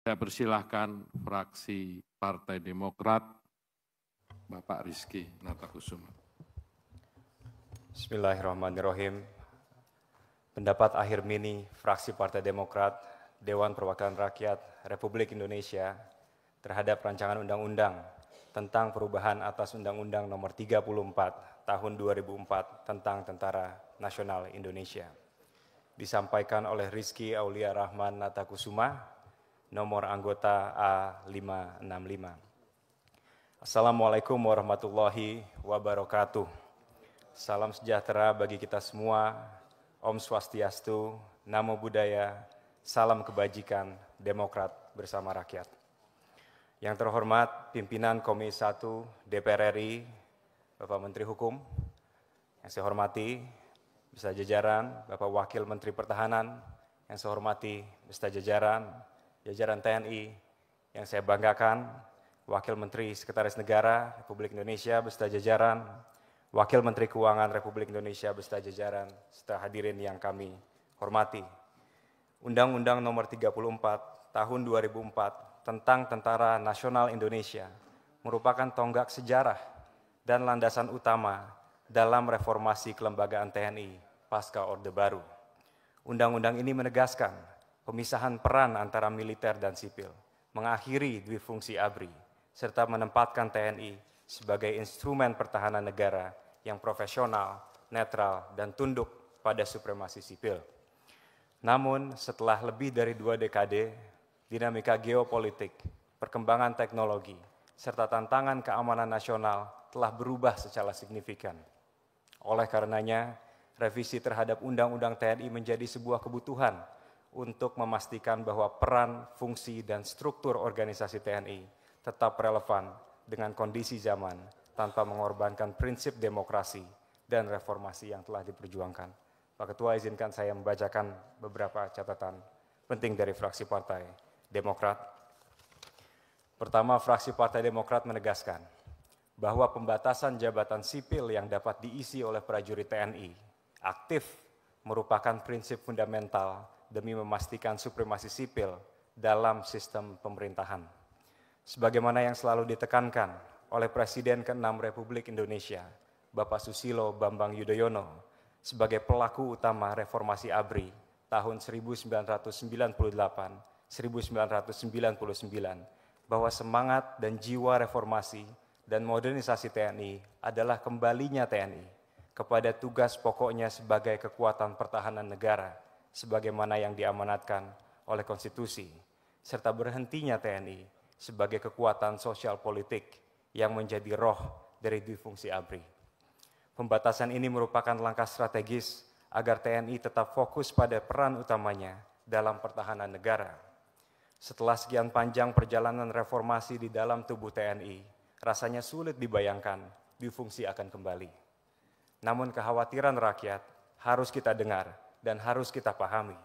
Saya persilahkan fraksi Partai Demokrat, Bapak Rizky Natakusuma. Bismillahirrahmanirrahim. Pendapat akhir mini fraksi Partai Demokrat, Dewan Perwakilan Rakyat Republik Indonesia terhadap rancangan undang-undang tentang perubahan atas Undang-Undang Nomor 34 Tahun 2004 tentang Tentara Nasional Indonesia. Disampaikan oleh Rizky Aulia Rahman Natakusuma, nomor anggota A565. Assalamualaikum warahmatullahi wabarakatuh. Salam sejahtera bagi kita semua. Om Swastiastu, Namo Buddhaya, salam kebajikan, Demokrat bersama rakyat. Yang terhormat pimpinan Komisi 1 DPR RI, Bapak Menteri Hukum, yang saya hormati beserta jajaran, Bapak Wakil Menteri Pertahanan, yang saya hormati beserta jajaran TNI, yang saya banggakan, Wakil Menteri Sekretaris Negara Republik Indonesia beserta jajaran, Wakil Menteri Keuangan Republik Indonesia beserta jajaran, serta hadirin yang kami hormati. Undang-Undang Nomor 34 Tahun 2004 tentang Tentara Nasional Indonesia merupakan tonggak sejarah dan landasan utama dalam reformasi kelembagaan TNI pasca Orde Baru. Undang-undang ini menegaskan pemisahan peran antara militer dan sipil, mengakhiri difungsi ABRI, serta menempatkan TNI sebagai instrumen pertahanan negara yang profesional, netral, dan tunduk pada supremasi sipil. Namun, setelah lebih dari 2 dekade, dinamika geopolitik, perkembangan teknologi, serta tantangan keamanan nasional telah berubah secara signifikan. Oleh karenanya, revisi terhadap Undang-Undang TNI menjadi sebuah kebutuhan untuk memastikan bahwa peran, fungsi, dan struktur organisasi TNI tetap relevan dengan kondisi zaman tanpa mengorbankan prinsip demokrasi dan reformasi yang telah diperjuangkan. Pak Ketua, izinkan saya membacakan beberapa catatan penting dari fraksi Partai Demokrat. Pertama, fraksi Partai Demokrat menegaskan bahwa pembatasan jabatan sipil yang dapat diisi oleh prajurit TNI aktif merupakan prinsip fundamental demi memastikan supremasi sipil dalam sistem pemerintahan. Sebagaimana yang selalu ditekankan oleh Presiden ke-6 Republik Indonesia, Bapak Susilo Bambang Yudhoyono, sebagai pelaku utama reformasi ABRI tahun 1998-1999, bahwa semangat dan jiwa reformasi dan modernisasi TNI adalah kembalinya TNI kepada tugas pokoknya sebagai kekuatan pertahanan negara, sebagaimana yang diamanatkan oleh konstitusi, serta berhentinya TNI sebagai kekuatan sosial politik yang menjadi roh dari difungsi ABRI. Pembatasan ini merupakan langkah strategis agar TNI tetap fokus pada peran utamanya dalam pertahanan negara. Setelah sekian panjang perjalanan reformasi di dalam tubuh TNI, rasanya sulit dibayangkan difungsi akan kembali. Namun kekhawatiran rakyat harus kita dengar dan harus kita pahami.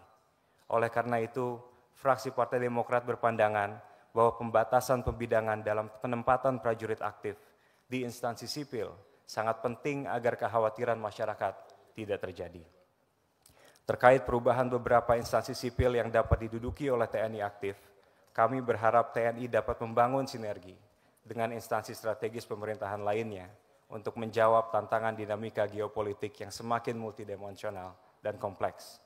Oleh karena itu, fraksi Partai Demokrat berpandangan bahwa pembatasan pembidangan dalam penempatan prajurit aktif di instansi sipil sangat penting agar kekhawatiran masyarakat tidak terjadi. Terkait perubahan beberapa instansi sipil yang dapat diduduki oleh TNI aktif, kami berharap TNI dapat membangun sinergi dengan instansi strategis pemerintahan lainnya untuk menjawab tantangan dinamika geopolitik yang semakin multidimensional dan kompleks.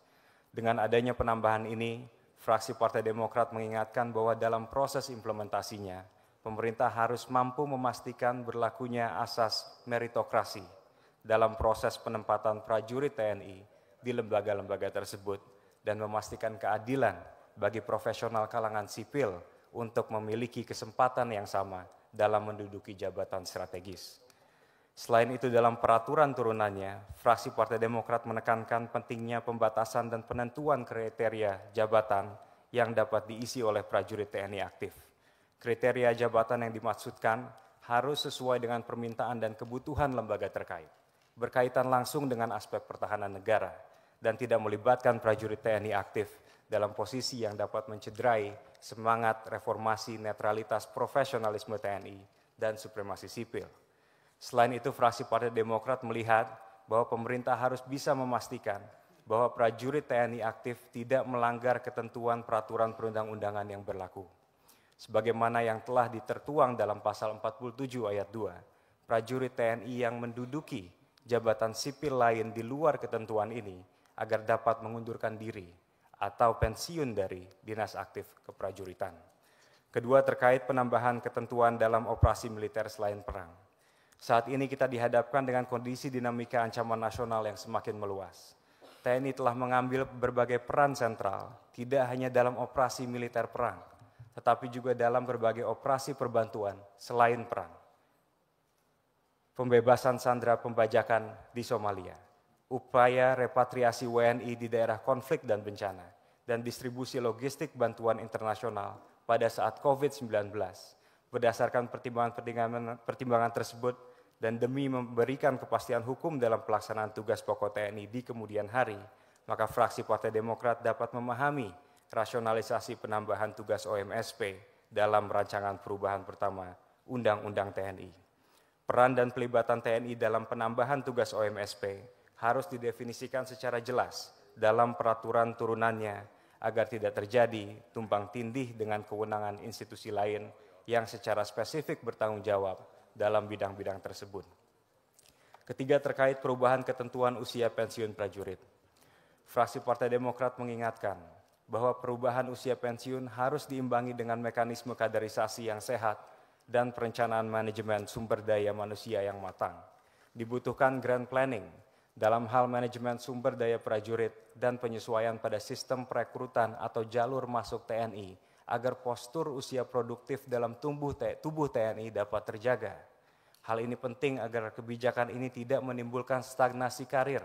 Dengan adanya penambahan ini, fraksi Partai Demokrat mengingatkan bahwa dalam proses implementasinya, pemerintah harus mampu memastikan berlakunya asas meritokrasi dalam proses penempatan prajurit TNI di lembaga-lembaga tersebut dan memastikan keadilan bagi profesional kalangan sipil untuk memiliki kesempatan yang sama dalam menduduki jabatan strategis. Selain itu, dalam peraturan turunannya, fraksi Partai Demokrat menekankan pentingnya pembatasan dan penentuan kriteria jabatan yang dapat diisi oleh prajurit TNI aktif. Kriteria jabatan yang dimaksudkan harus sesuai dengan permintaan dan kebutuhan lembaga terkait, berkaitan langsung dengan aspek pertahanan negara, dan tidak melibatkan prajurit TNI aktif dalam posisi yang dapat mencederai semangat reformasi netralitas profesionalisme TNI dan supremasi sipil. Selain itu, fraksi Partai Demokrat melihat bahwa pemerintah harus bisa memastikan bahwa prajurit TNI aktif tidak melanggar ketentuan peraturan perundang-undangan yang berlaku. Sebagaimana yang telah ditertuang dalam pasal 47 ayat 2, prajurit TNI yang menduduki jabatan sipil lain di luar ketentuan ini agar dapat mengundurkan diri atau pensiun dari dinas aktif keprajuritan. Kedua, terkait penambahan ketentuan dalam operasi militer selain perang. Saat ini kita dihadapkan dengan kondisi dinamika ancaman nasional yang semakin meluas. TNI telah mengambil berbagai peran sentral, tidak hanya dalam operasi militer perang, tetapi juga dalam berbagai operasi perbantuan selain perang. Pembebasan sandera pembajakan di Somalia, upaya repatriasi WNI di daerah konflik dan bencana, dan distribusi logistik bantuan internasional pada saat COVID-19. Berdasarkan pertimbangan tersebut, dan demi memberikan kepastian hukum dalam pelaksanaan tugas pokok TNI di kemudian hari, maka fraksi Partai Demokrat dapat memahami rasionalisasi penambahan tugas OMSP dalam rancangan perubahan pertama Undang-Undang TNI. Peran dan pelibatan TNI dalam penambahan tugas OMSP harus didefinisikan secara jelas dalam peraturan turunannya agar tidak terjadi tumpang tindih dengan kewenangan institusi lain yang secara spesifik bertanggung jawab dalam bidang-bidang tersebut. Ketiga, terkait perubahan ketentuan usia pensiun prajurit. Fraksi Partai Demokrat mengingatkan bahwa perubahan usia pensiun harus diimbangi dengan mekanisme kaderisasi yang sehat dan perencanaan manajemen sumber daya manusia yang matang. Dibutuhkan grand planning dalam hal manajemen sumber daya prajurit dan penyesuaian pada sistem perekrutan atau jalur masuk TNI agar postur usia produktif dalam tubuh TNI dapat terjaga. Hal ini penting agar kebijakan ini tidak menimbulkan stagnasi karir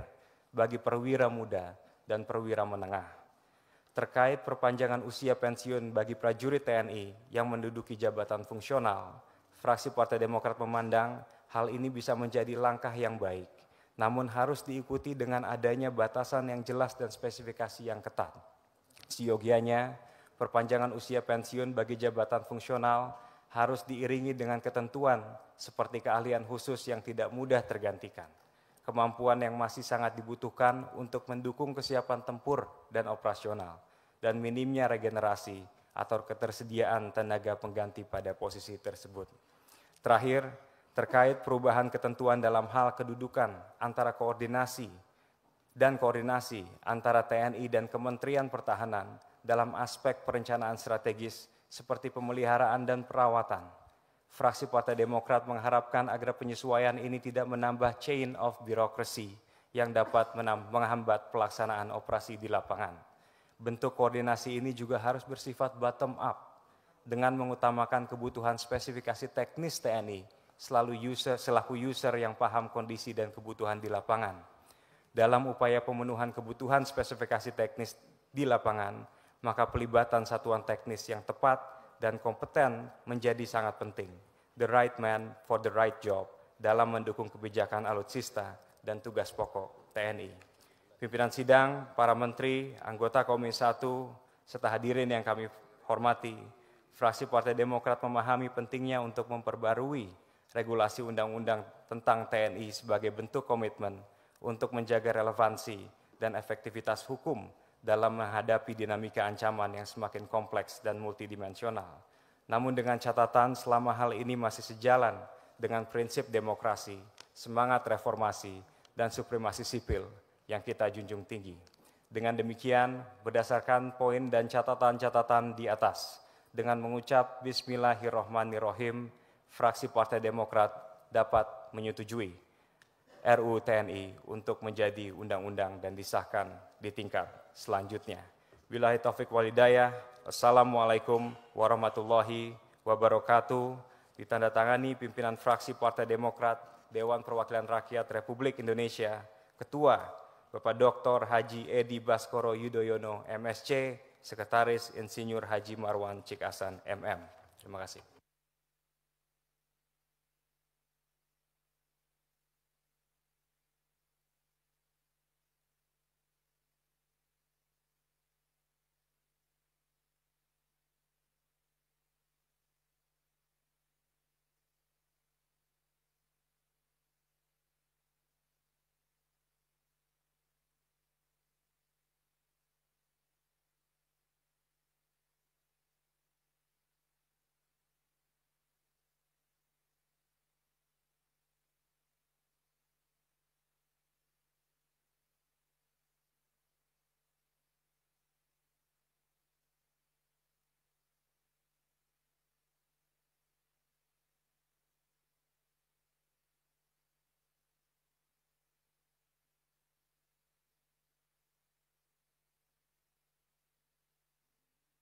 bagi perwira muda dan perwira menengah. Terkait perpanjangan usia pensiun bagi prajurit TNI yang menduduki jabatan fungsional, fraksi Partai Demokrat memandang hal ini bisa menjadi langkah yang baik, namun harus diikuti dengan adanya batasan yang jelas dan spesifikasi yang ketat. Seyogianya, perpanjangan usia pensiun bagi jabatan fungsional harus diiringi dengan ketentuan seperti keahlian khusus yang tidak mudah tergantikan, kemampuan yang masih sangat dibutuhkan untuk mendukung kesiapan tempur dan operasional, dan minimnya regenerasi atau ketersediaan tenaga pengganti pada posisi tersebut. Terakhir, terkait perubahan ketentuan dalam hal kedudukan antara koordinasi antara TNI dan Kementerian Pertahanan dalam aspek perencanaan strategis seperti pemeliharaan dan perawatan. Fraksi Partai Demokrat mengharapkan agar penyesuaian ini tidak menambah chain of bureaucracy yang dapat menghambat pelaksanaan operasi di lapangan. Bentuk koordinasi ini juga harus bersifat bottom up dengan mengutamakan kebutuhan spesifikasi teknis TNI selaku user yang paham kondisi dan kebutuhan di lapangan. Dalam upaya pemenuhan kebutuhan spesifikasi teknis di lapangan, maka pelibatan satuan teknis yang tepat dan kompeten menjadi sangat penting. The right man for the right job dalam mendukung kebijakan alutsista dan tugas pokok TNI. Pimpinan sidang, para menteri, anggota Komisi 1, serta hadirin yang kami hormati, fraksi Partai Demokrat memahami pentingnya untuk memperbarui regulasi undang-undang tentang TNI sebagai bentuk komitmen untuk menjaga relevansi dan efektivitas hukum dalam menghadapi dinamika ancaman yang semakin kompleks dan multidimensional. Namun dengan catatan selama hal ini masih sejalan dengan prinsip demokrasi, semangat reformasi, dan supremasi sipil yang kita junjung tinggi. Dengan demikian, berdasarkan poin dan catatan-catatan di atas, dengan mengucap Bismillahirrahmanirrahim, fraksi Partai Demokrat dapat menyetujui RUU TNI untuk menjadi undang-undang dan disahkan di tingkat selanjutnya. Billahi taufik walhidayah. Assalamualaikum warahmatullahi wabarakatuh. Ditandatangani pimpinan fraksi Partai Demokrat Dewan Perwakilan Rakyat Republik Indonesia, Ketua Bapak Dr. Haji Edi Baskoro Yudhoyono, MSc, Sekretaris Insinyur Haji Marwan Cik Hasan, MM. Terima kasih.